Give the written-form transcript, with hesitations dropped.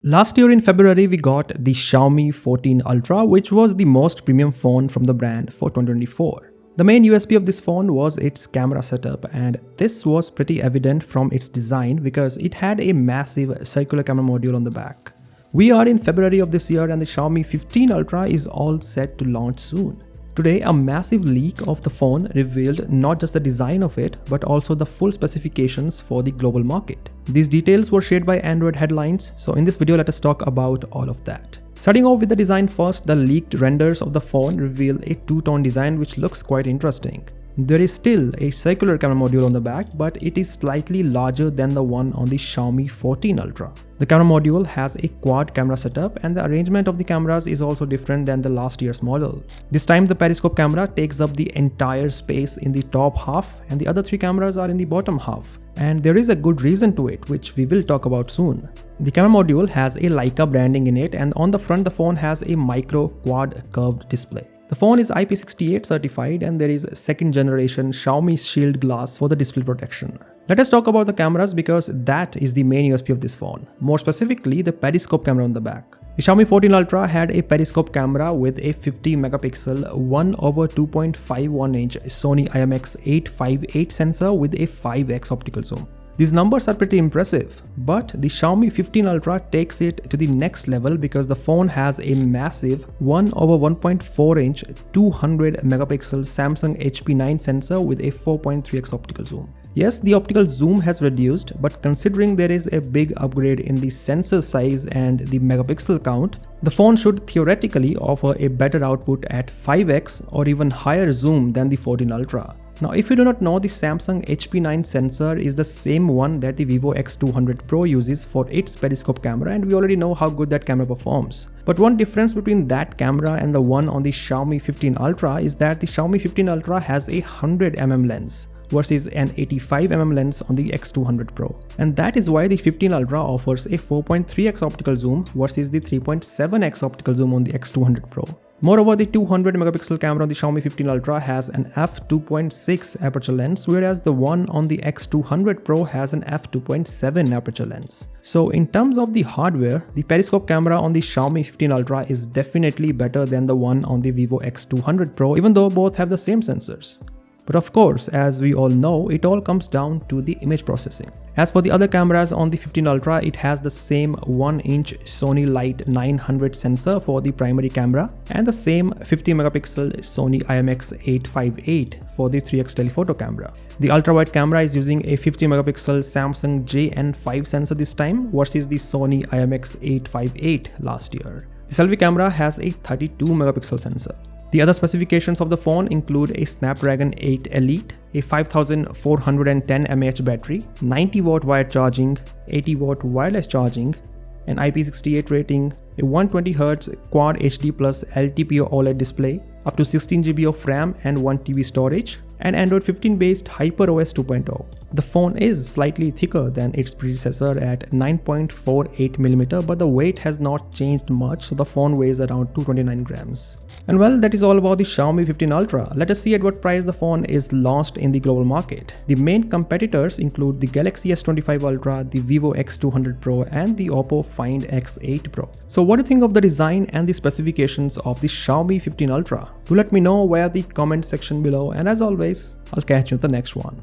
Last year in February, we got the Xiaomi 14 Ultra, which was the most premium phone from the brand for 2024. The main USP of this phone was its camera setup, and this was pretty evident from its design because it had a massive circular camera module on the back. We are in February of this year and the Xiaomi 15 Ultra is all set to launch soon. Today, a massive leak of the phone revealed not just the design of it, but also the full specifications for the global market. These details were shared by Android Headlines, so in this video let us talk about all of that. Starting off with the design first, the leaked renders of the phone reveal a two-tone design which looks quite interesting. There is still a circular camera module on the back, but it is slightly larger than the one on the Xiaomi 14 Ultra. The camera module has a quad camera setup and the arrangement of the cameras is also different than the last year's model. This time the periscope camera takes up the entire space in the top half and the other three cameras are in the bottom half. And there is a good reason to it, which we will talk about soon. The camera module has a Leica branding in it, and on the front the phone has a micro quad curved display. The phone is IP68 certified and there is second generation Xiaomi Shield glass for the display protection. Let us talk about the cameras because that is the main USP of this phone, more specifically the periscope camera on the back. The Xiaomi 14 Ultra had a periscope camera with a 50 megapixel 1/2.51 inch Sony IMX858 sensor with a 5x optical zoom. These numbers are pretty impressive, but the Xiaomi 15 Ultra takes it to the next level because the phone has a massive 1/1.4 inch 200 megapixel Samsung HP9 sensor with a 4.3x optical zoom. Yes, the optical zoom has reduced, but considering there is a big upgrade in the sensor size and the megapixel count, the phone should theoretically offer a better output at 5x or even higher zoom than the 14 Ultra. Now, if you do not know, the Samsung HP9 sensor is the same one that the Vivo X200 Pro uses for its periscope camera, and we already know how good that camera performs. But one difference between that camera and the one on the Xiaomi 15 Ultra is that the Xiaomi 15 Ultra has a 100mm lens versus an 85mm lens on the X200 Pro. And that is why the 15 Ultra offers a 4.3x optical zoom versus the 3.7x optical zoom on the X200 Pro. Moreover, the 200 megapixel camera on the Xiaomi 15 Ultra has an f2.6 aperture lens, whereas the one on the X200 Pro has an f2.7 aperture lens. So in terms of the hardware, the periscope camera on the Xiaomi 15 Ultra is definitely better than the one on the Vivo X200 Pro, even though both have the same sensors. But of course, as we all know, it all comes down to the image processing. As for the other cameras on the 15 Ultra, it has the same 1-inch Sony Light 900 sensor for the primary camera and the same 50 megapixel Sony IMX858 for the 3x telephoto camera. The ultra-wide camera is using a 50 megapixel Samsung JN5 sensor this time versus the Sony IMX858 last year. The selfie camera has a 32 megapixel sensor. The other specifications of the phone include a Snapdragon 8 Elite, a 5410 mAh battery, 90 watt wired charging, 80 watt wireless charging, an IP68 rating, a 120Hz Quad HD Plus LTPO OLED display, up to 16GB of RAM and 1TB storage, and Android 15 based HyperOS 2.0. The phone is slightly thicker than its predecessor at 9.48mm, but the weight has not changed much, so the phone weighs around 229 grams. And well, that is all about the Xiaomi 15 Ultra. Let us see at what price the phone is launched in the global market. The main competitors include the Galaxy S25 Ultra, the Vivo X200 Pro, and the Oppo Find X8 Pro. So what do you think of the design and the specifications of the Xiaomi 15 Ultra? Do let me know via the comment section below, and as always, I'll catch you in the next one.